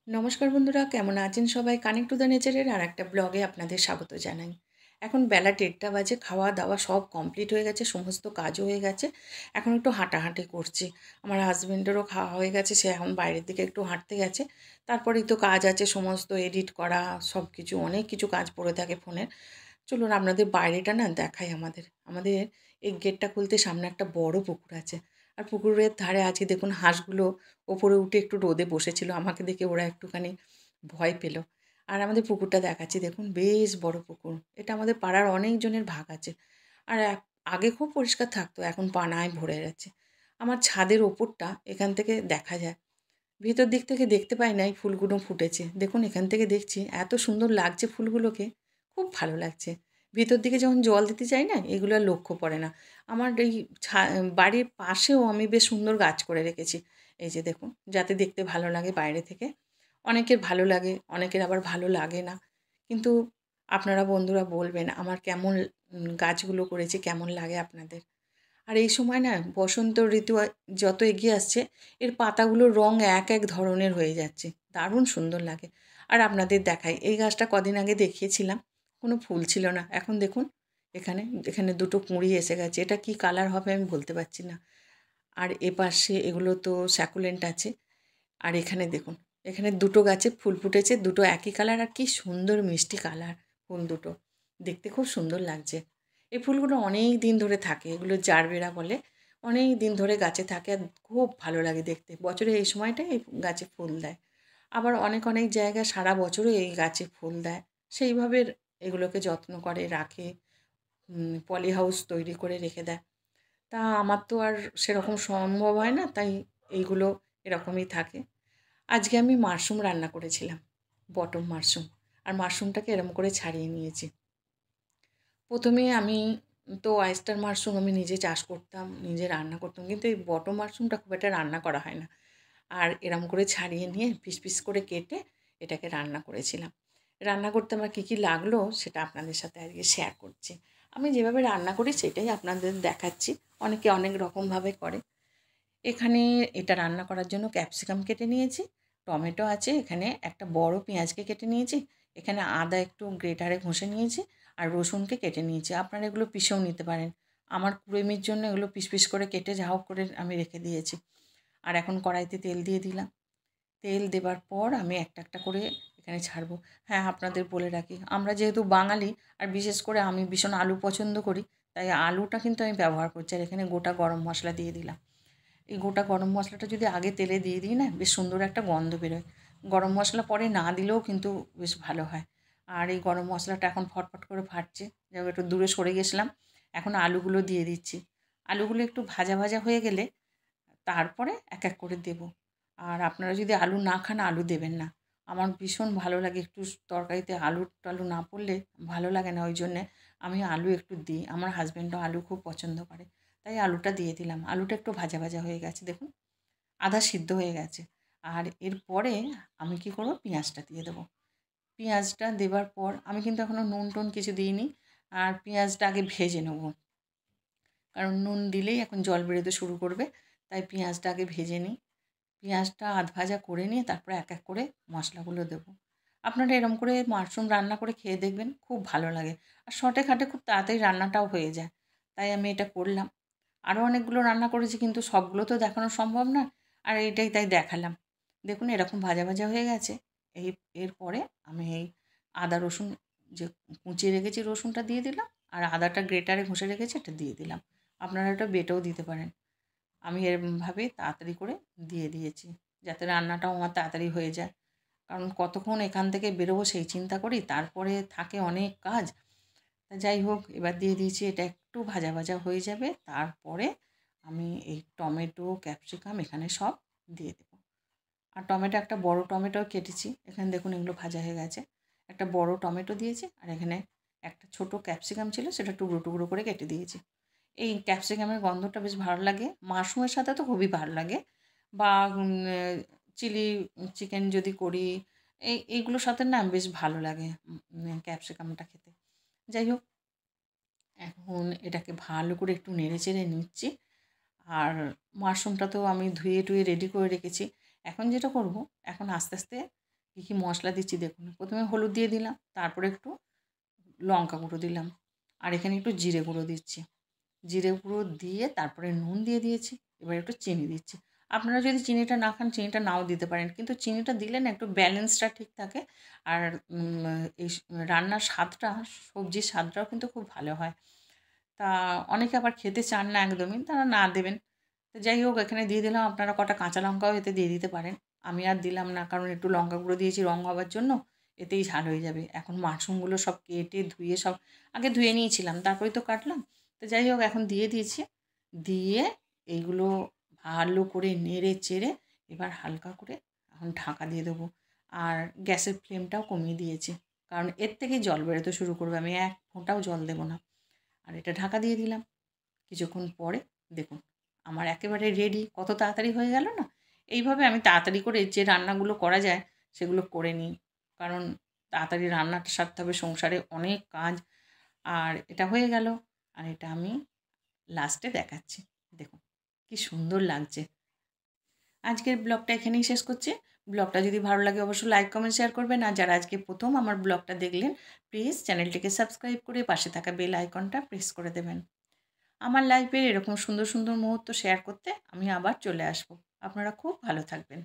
নমস্কার বন্ধুরা, কেমন আছেন সবাই? কানেক্ট টু দ্য নেচারের আরেকটা ব্লগে আপনাদের স্বাগত জানাই। এখন বেলা ১:৩০ বাজে, খাওয়া-দাওয়া সব কমপ্লিট হয়ে গেছে, সমস্ত কাজও হয়ে গেছে। এখন একটু হাঁটাহাঁটি করছি। আমার হাসবেন্ডেরও খাওয়া হয়ে গেছে, সে এখন বাইরের দিকে একটু হাঁটতে গেছে। তারপরেই তো কাজ আছে, সমস্ত এডিট করা, সব কিছু অনেক কিছু কাজ পড়ে থাকে ফোনের। চলুন আপনাদের বাইরেটা না দেখাই আমাদের। আমাদের এই গেটটা খুলতে সামনে একটা বড় পুকুর আছে। আর পুকুরের ধারে আজকে দেখুন হাঁসগুলো ওপরে উঠে একটু রোদে বসেছিল। আমাকে দেখে ওরা একটুখানি ভয় পেল। আর আমাদের পুকুরটা দেখাচ্ছি, দেখুন বেশ বড় পুকুর। এটা আমাদের পাড়ার অনেকজনের ভাগ আছে। আর আগে খুব পরিষ্কার থাকতো, এখন পানায় ভরে গেছে। আমার ছাদের ওপরটা এখান থেকে দেখা যায়। ভিতর দিক থেকে দেখতে পাই না, এই ফুলগুলো ফুটেছে। দেখুন এখান থেকে দেখছি এত সুন্দর লাগছে ফুলগুলোকে, খুব ভালো লাগছে। ভিতর দিকে যখন জল দিতে যাই না, এগুলো আর লক্ষ্য পড়ে না। আমার এই বাড়ির পাশেও আমি বেশ সুন্দর গাছ করে রেখেছি। এই যে দেখুন, যাতে দেখতে ভালো লাগে বাইরে থেকে। অনেকের ভালো লাগে, অনেকের আবার ভালো লাগে না। কিন্তু আপনারা বন্ধুরা বলবেন আমার কেমন গাছগুলো করেছি, কেমন লাগে আপনাদের। আর এই সময় না বসন্ত ঋতু যত এগিয়ে আসছে, এর পাতাগুলোর রং এক এক ধরনের হয়ে যাচ্ছে। দারুণ সুন্দর লাগে। আর আপনাদের দেখাই, এই গাছটা কদিন আগে দেখিয়েছিলাম, কোনো ফুল ছিল না। এখন দেখুন এখানে এখানে দুটো কুঁড়ি এসে গেছে। এটা কি কালার হবে আমি বলতে পারছি না। আর এপাশে এগুলো তো স্যাকুলেন্ট আছে। আর এখানে দেখুন, এখানে দুটো গাছে ফুল ফুটেছে, দুটো একই কালার, আর কি সুন্দর মিষ্টি কালার ফুল দুটো। দেখতে খুব সুন্দর লাগছে। এই ফুলগুলো অনেক দিন ধরে থাকে, এগুলো জারবেরা বলে। অনেক দিন ধরে গাছে থাকে আর খুব ভালো লাগে দেখতে। বছরে এই সময়টায় এই গাছে ফুল দেয়। আবার অনেক অনেক জায়গায় সারা বছরও এই গাছে ফুল দেয়। সেইভাবে এগুলোকে যত্ন করে রাখে, পলি হাউস তৈরি করে রেখে দেয়। তা আমার তো আর সেরকম সম্ভব হয় না, তাই এইগুলো এরকমই থাকে। আজকে আমি মাশরুম রান্না করেছিলাম, বটম মাশরুম। আর মাশরুমটাকে এরম করে ছাড়িয়ে নিয়েছি। প্রথমে আমি তো অয়েস্টার মাশরুম আমি নিজে চাষ করতাম, নিজে রান্না করতাম। কিন্তু এই বটম মাশরুমটা খুব একটা রান্না করা হয় না। আর এরম করে ছাড়িয়ে নিয়ে পিস পিস করে কেটে এটাকে রান্না করেছিলাম। রান্না করতে আমার কী কী লাগলো সেটা আপনাদের সাথে আজকে শেয়ার করছি। আমি যেভাবে রান্না করি সেটাই আপনাদের দেখাচ্ছি। অনেকে অনেক রকমভাবে করে। এখানে এটা রান্না করার জন্য ক্যাপসিকাম কেটে নিয়েছি, টমেটো আছে, এখানে একটা বড় পেঁয়াজকে কেটে নিয়েছি, এখানে আদা একটু গ্রেটারে ঘষে নিয়েছি, আর রসুনকে কেটে নিয়েছি। আপনারা এগুলো পিষেও নিতে পারেন। আমার কুড়েমির জন্য এগুলো পিস পিস করে কেটে যা হোক করে আমি রেখে দিয়েছি। আর এখন কড়াইতে তেল দিয়ে দিলাম। তেল দেবার পর আমি একটা একটা করে এখানে ছাড়বো। হ্যাঁ, আপনাদের বলে রাখি, আমরা যেহেতু বাঙালি আর বিশেষ করে আমি ভীষণ আলু পছন্দ করি, তাই আলুটা কিন্তু আমি ব্যবহার করছি। আর এখানে গোটা গরম মশলা দিয়ে দিলাম। এই গোটা গরম মশলাটা যদি আগে তেলে দিয়ে দিই না, বেশ সুন্দর একটা গন্ধ বেরোয়। গরম মশলা পরে না দিলেও কিন্তু বেশ ভালো হয়। আর এই গরম মশলাটা এখন ফটফট করে ফাটছে। যাই হোক, একটু দূরে সরে গেছিলাম। এখন আলুগুলো দিয়ে দিচ্ছি। আলুগুলো একটু ভাজা ভাজা হয়ে গেলে তারপরে এক এক করে দেবো। আর আপনারা যদি আলু না খান, আলু দেবেন না। আমার ভীষণ ভালো লাগে একটু তরকারিতে আলু টালু না পড়লে ভালো লাগে না। ওই জন্যে আমি আলু একটু দিই। আমার হাসবেন্ডও আলু খুব পছন্দ করে। তাই আলুটা দিয়ে দিলাম। আলুটা একটু ভাজা ভাজা হয়ে গেছে দেখুন। আধা সিদ্ধ হয়ে গেছে। আর এরপরে আমি কী করব, পেঁয়াজটা দিয়ে দেবো। পেঁয়াজটা দেবার পর আমি কিন্তু এখনও নুন টুন কিছু দিইনি। আর পেঁয়াজটা আগে ভেজে নেব। কারণ নুন দিলেই এখন জল বেরোতে শুরু করবে। তাই পেঁয়াজটা আগে ভেজে নিই। পেঁয়াজটা আধ ভাজা করে নিয়ে তারপরে এক এক করে মশলাগুলো দেবো। আপনারা এরকম করে মাশরুম রান্না করে খেয়ে দেখবেন, খুব ভালো লাগে। আর শর্টে খাটে খুব তাড়াতাড়ি রান্নাটাও হয়ে যায়। তাই আমি এটা করলাম। আরও অনেকগুলো রান্না করেছি, কিন্তু সবগুলো তো দেখানো সম্ভব না। আর এইটাই তাই দেখালাম। দেখুন এরকম ভাজা ভাজা হয়ে গেছে। এই এরপরে আমি এই আদা রসুন যে কুচিয়ে রেখেছি, রসুনটা দিয়ে দিলাম। আর আদাটা গ্রেটারে ঘষে রেখেছি, এটা দিয়ে দিলাম। আপনারা এটা বেটেও দিতে পারেন। আমি এরমভাবে তাড়াতাড়ি করে দিয়ে দিয়েছি, যাতে রান্নাটাও আমার তাড়াতাড়ি হয়ে যায়। কারণ কতক্ষণ এখান থেকে বেরোবো সেই চিন্তা করি, তারপরে থাকে অনেক কাজ। তা যাই হোক, এবার দিয়ে দিয়েছি, এটা একটু ভাজা ভাজা হয়ে যাবে। তারপরে আমি এই টমেটো, ক্যাপসিকাম এখানে সব দিয়ে দেবো। আর টমেটো, একটা বড় টমেটো কেটেছি। এখানে দেখুন এগুলো ভাজা হয়ে গেছে। একটা বড় টমেটো দিয়েছি, আর এখানে একটা ছোট ক্যাপসিকাম ছিল, সেটা টুকরো টুকরো করে কেটে দিয়েছি। এই ক্যাপসিকামের গন্ধটা বেশ ভালো লাগে। মাশরুমের সাথে তো খুবই ভালো লাগে। বা চিলি চিকেন যদি করি, এইগুলোর সাথে না বেশ ভালো লাগে ক্যাপসিকামটা খেতে। যাই হোক, এখন এটাকে ভালো করে একটু নেড়ে চেড়ে নিচ্ছি। আর মাশরুমটা তো আমি ধুয়ে টুয়ে রেডি করে রেখেছি। এখন যেটা করব, এখন আস্তে আস্তে কী মশলা দিচ্ছি দেখুন। প্রথমে হলুদ দিয়ে দিলাম, তারপরে একটু লঙ্কা গুঁড়ো দিলাম, আর এখানে একটু জিরে গুঁড়ো দিচ্ছি। জিরে গুঁড়ো দিয়ে তারপরে নুন দিয়ে দিয়েছি। এবার একটু চিনি দিচ্ছি। আপনারা যদি চিনিটা না খান চিনিটা নাও দিতে পারেন, কিন্তু চিনিটা দিলে না একটু ব্যালেন্সটা ঠিক থাকে। আর এই রান্নার স্বাদটা, সবজির স্বাদটাও কিন্তু খুব ভালো হয়। তা অনেকে আবার খেতে চান না একদমই, তারা না দেবেন। তো যাই হোক, এখানে দিয়ে দিলাম। আপনারা কটা কাঁচা লঙ্কাও এতে দিয়ে দিতে পারেন। আমি আর দিলাম না, কারণ একটু লঙ্কা গুঁড়ো দিয়েছি রঙ হবার জন্য, এতেই ঝাল হয়ে যাবে। এখন মাশরুমগুলো সব কেটে ধুয়ে সব আগে ধুয়ে নিয়েছিলাম, তারপরেই তো কাটলাম। তো যাই হোক, এখন দিয়ে দিয়েছি। দিয়ে এইগুলো ভালো করে নেড়ে চেড়ে এবার হালকা করে এখন ঢাকা দিয়ে দেবো। আর গ্যাসের ফ্লেমটাও কমিয়ে দিয়েছি, কারণ এর থেকেই জল বেরোতে শুরু করবে। আমি এক ফোঁটাও জল দেবো না। আর এটা ঢাকা দিয়ে দিলাম। কিছুক্ষণ পরে দেখুন আমার একেবারে রেডি। কত তাড়াতাড়ি হয়ে গেল না? এইভাবে আমি তাড়াতাড়ি করে যে রান্নাগুলো করা যায় সেগুলো করে নিই। কারণ তাড়াতাড়ি রান্নাটা সারতে হবে, সংসারে অনেক কাজ। আর এটা হয়ে গেল। আর এটা আমি লাস্টে দেখাচ্ছি। দেখুন কি সুন্দর লাগছে। আজকের ব্লগটা এখানেই শেষ করছি। ব্লগটা যদি ভালো লাগে অবশ্যই লাইক, কমেন্ট, শেয়ার করবেন। আর যারা আজকে প্রথম আমার ব্লগটা দেখলেন, প্লিজ চ্যানেলটিকে সাবস্ক্রাইব করে পাশে থাকা বেল আইকনটা প্রেস করে দেবেন। আমার লাইফের এরকম সুন্দর সুন্দর মুহূর্ত শেয়ার করতে আমি আবার চলে আসব। আপনারা খুব ভালো থাকবেন।